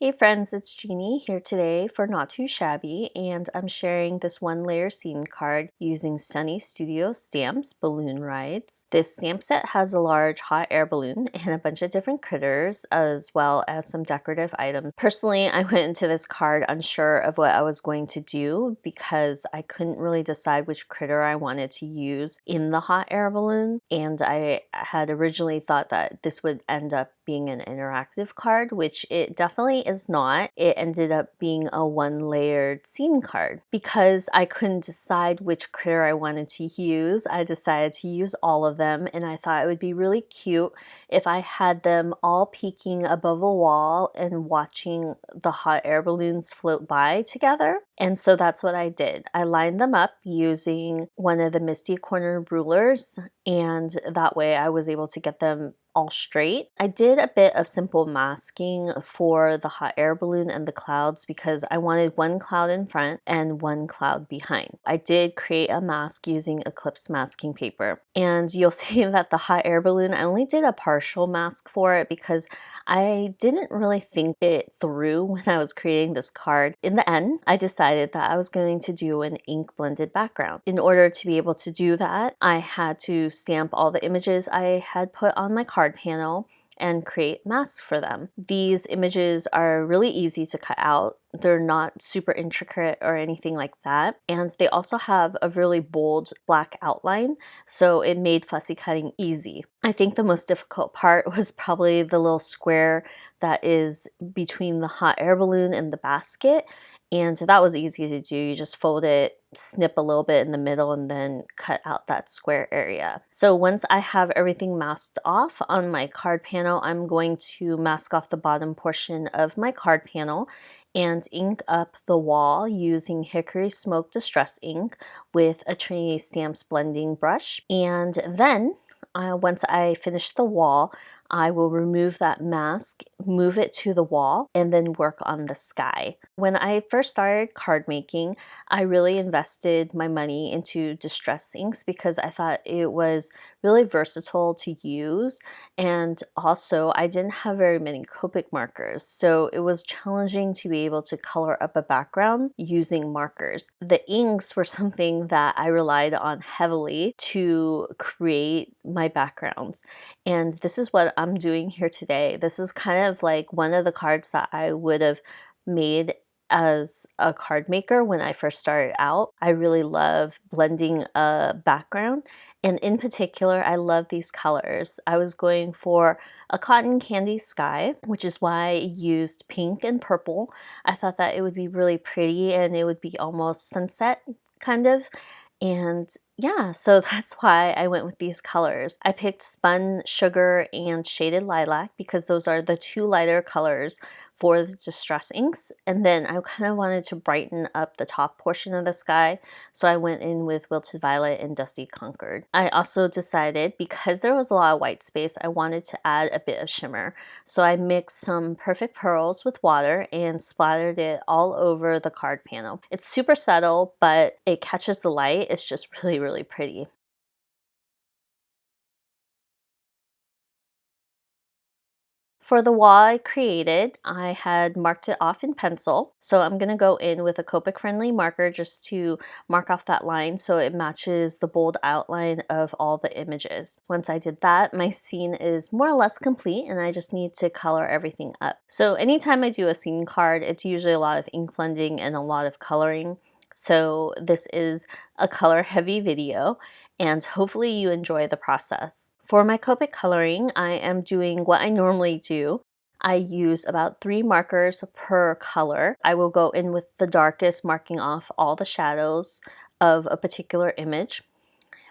Hey friends, it's Jeannie here today for Not Too Shabby, and I'm sharing this one layer scene card using Sunny Studio Stamps Balloon Rides. This stamp set has a large hot air balloon and a bunch of different critters as well as some decorative items. Personally, I went into this card unsure of what I was going to do because I couldn't really decide which critter I wanted to use in the hot air balloon, and I had originally thought that this would end up being an interactive card, which it definitely is not. It ended up being a one-layered scene card. Because I couldn't decide which critter I wanted to use, I decided to use all of them, and I thought it would be really cute if I had them all peeking above a wall and watching the hot air balloons float by together. And so that's what I did. I lined them up using one of the Misty Corner rulers, and that way I was able to get them all straight. I did a bit of simple masking for the hot air balloon and the clouds because I wanted one cloud in front and one cloud behind. I did create a mask using Eclipse masking paper, and you'll see that the hot air balloon, I only did a partial mask for it because I didn't really think it through when I was creating this card. In the end, I decided that I was going to do an ink blended background. In order to be able to do that, I had to stamp all the images I had put on my card panel and create masks for them. These images are really easy to cut out. They're not super intricate or anything like that. And they also have a really bold black outline, so it made fussy cutting easy. I think the most difficult part was probably the little square that is between the hot air balloon and the basket. And that was easy to do. You just fold it, snip a little bit in the middle, and then cut out that square area. So once I have everything masked off on my card panel, I'm going to mask off the bottom portion of my card panel and ink up the wall using Hickory Smoke Distress ink with a Trinity Stamps blending brush. And then once I finish the wall, I will remove that mask, move it to the wall, and then work on the sky. When I first started card making, I really invested my money into distress inks because I thought it was really versatile to use, and also I didn't have very many Copic markers, so it was challenging to be able to color up a background using markers. The inks were something that I relied on heavily to create my backgrounds, and this is what I'm doing here today. This is kind of like one of the cards that I would have made as a card maker when I first started out. I really love blending a background, and in particular I love these colors. I was going for a cotton candy sky, which is why I used pink and purple. I thought that it would be really pretty and it would be almost sunset kind of. And yeah, so that's why I went with these colors. I picked Spun, Sugar, and Shaded Lilac because those are the two lighter colors for the distress inks. And then I kind of wanted to brighten up the top portion of the sky, so I went in with Wilted Violet and Dusty Concord. I also decided, because there was a lot of white space, I wanted to add a bit of shimmer. So I mixed some Perfect Pearls with water and splattered it all over the card panel. It's super subtle, but it catches the light. It's just really pretty. For the wall I created, I had marked it off in pencil. So I'm going to go in with a Copic friendly marker just to mark off that line so it matches the bold outline of all the images. Once I did that, my scene is more or less complete and I just need to color everything up. So anytime I do a scene card, it's usually a lot of ink blending and a lot of coloring. So this is a color heavy video, and hopefully you enjoy the process. For my Copic coloring, I am doing what I normally do. I use about 3 markers per color. I will go in with the darkest, marking off all the shadows of a particular image.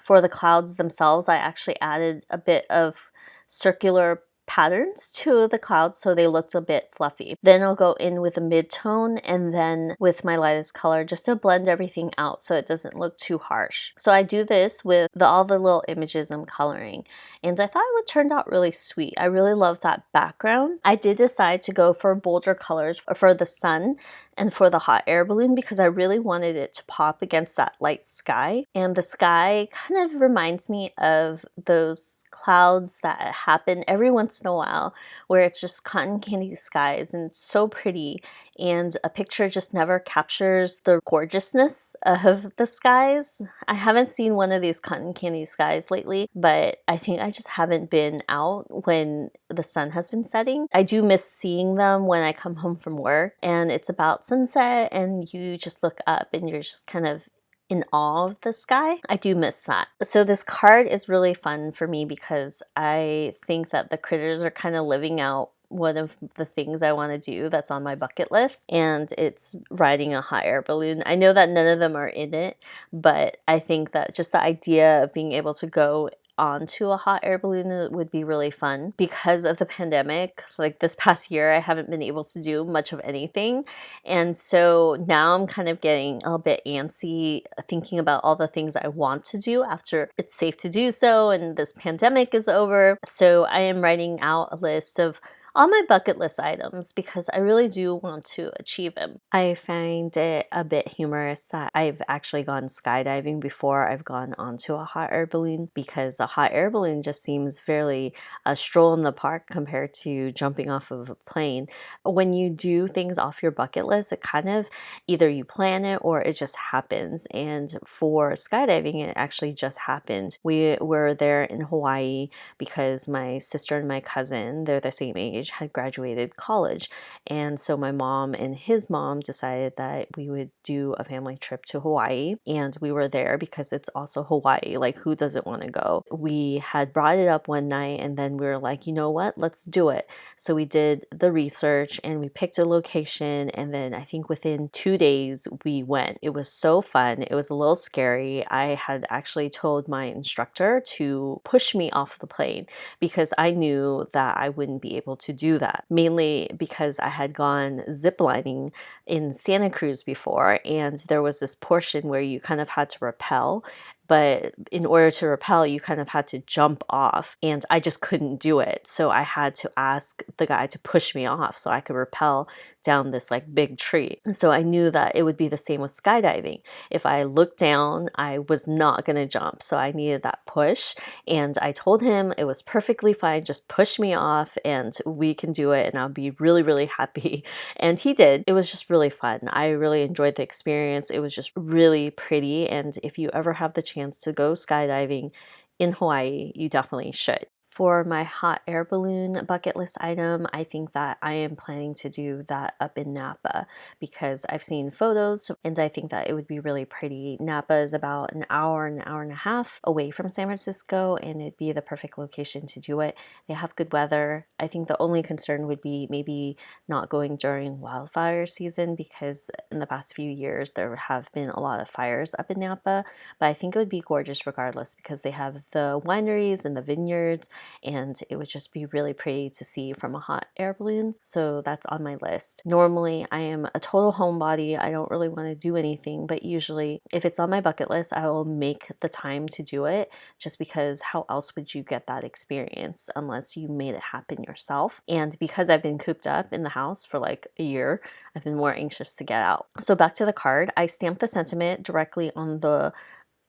For the clouds themselves, I actually added a bit of circular patterns to the clouds so they looked a bit fluffy. Then I'll go in with a mid-tone and then with my lightest color just to blend everything out so it doesn't look too harsh. So I do this with all the little images I'm coloring, and I thought it would turn out really sweet. I really love that background. I did decide to go for bolder colors for the sun and for the hot air balloon because I really wanted it to pop against that light sky. And the sky kind of reminds me of those clouds that happen every once once in a while where it's just cotton candy skies and it's so pretty, and a picture just never captures the gorgeousness of the skies. I haven't seen one of these cotton candy skies lately, but I think I just haven't been out when the sun has been setting. I do miss seeing them when I come home from work and it's about sunset and you just look up and you're just kind of in awe of the sky. I do miss that. So this card is really fun for me because I think that the critters are kind of living out one of the things I want to do that's on my bucket list, and it's riding a hot air balloon. I know that none of them are in it, but I think that just the idea of being able to go onto a hot air balloon would be really fun. Because of the pandemic, like this past year, I haven't been able to do much of anything. And so now I'm kind of getting a bit antsy thinking about all the things I want to do after it's safe to do so and this pandemic is over. So I am writing out a list of all my bucket list items because I really do want to achieve them. I find it a bit humorous that I've actually gone skydiving before I've gone onto a hot air balloon, because a hot air balloon just seems fairly a stroll in the park compared to jumping off of a plane. When you do things off your bucket list, it kind of either you plan it or it just happens. And for skydiving, it actually just happened. We were there in Hawaii because my sister and my cousin, they're the same age, had graduated college. And so my mom and his mom decided that we would do a family trip to Hawaii. And we were there because it's also Hawaii. Like, who doesn't want to go? We had brought it up one night and then we were like, you know what? Let's do it. So we did the research and we picked a location. And then I think within 2 days we went. It was so fun. It was a little scary. I had actually told my instructor to push me off the plane because I knew that I wouldn't be able to do that, mainly because I had gone ziplining in Santa Cruz before, and there was this portion where you kind of had to rappel, but in order to rappel, you kind of had to jump off, and I just couldn't do it. So I had to ask the guy to push me off so I could rappel down this like big tree. And so I knew that it would be the same with skydiving. If I looked down, I was not going to jump. So I needed that push. And I told him it was perfectly fine. Just push me off and we can do it. And I'll be really, really happy. And he did. It was just really fun. I really enjoyed the experience. It was just really pretty. And if you ever have the chance to go skydiving in Hawaii, you definitely should. For my hot air balloon bucket list item, I think that I am planning to do that up in Napa because I've seen photos and I think that it would be really pretty. Napa is about an hour and a half away from San Francisco, and it'd be the perfect location to do it. They have good weather. I think the only concern would be maybe not going during wildfire season, because in the past few years there have been a lot of fires up in Napa, but I think it would be gorgeous regardless because they have the wineries and the vineyards, and it would just be really pretty to see from a hot air balloon. So that's on my list. Normally I am a total homebody. I don't really want to do anything, but usually if it's on my bucket list, I will make the time to do it, just because how else would you get that experience unless you made it happen yourself? And because I've been cooped up in the house for like a year, I've been more anxious to get out. So back to the card, I stamped the sentiment directly on the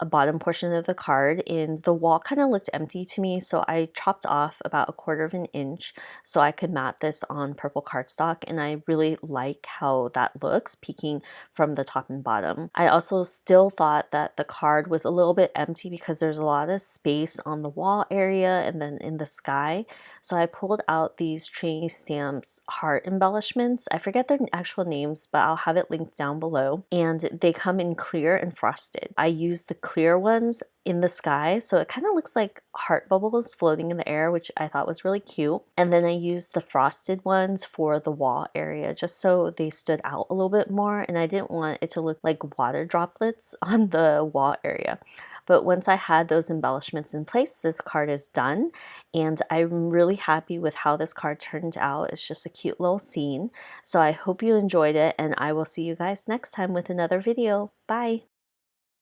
bottom portion of the card, and the wall kind of looked empty to me, so I chopped off about 1/4 of an inch so I could mat this on purple cardstock, and I really like how that looks peeking from the top and bottom. I also still thought that the card was a little bit empty because there's a lot of space on the wall area and then in the sky, so I pulled out these Trinity Stamps heart embellishments. I forget their actual names, but I'll have it linked down below, and they come in clear and frosted. I used the clear ones in the sky, so it kind of looks like heart bubbles floating in the air, which I thought was really cute. And then I used the frosted ones for the wall area just so they stood out a little bit more, and I didn't want it to look like water droplets on the wall area. But once I had those embellishments in place, this card is done, and I'm really happy with how this card turned out. It's just a cute little scene. So I hope you enjoyed it, and I will see you guys next time with another video. Bye!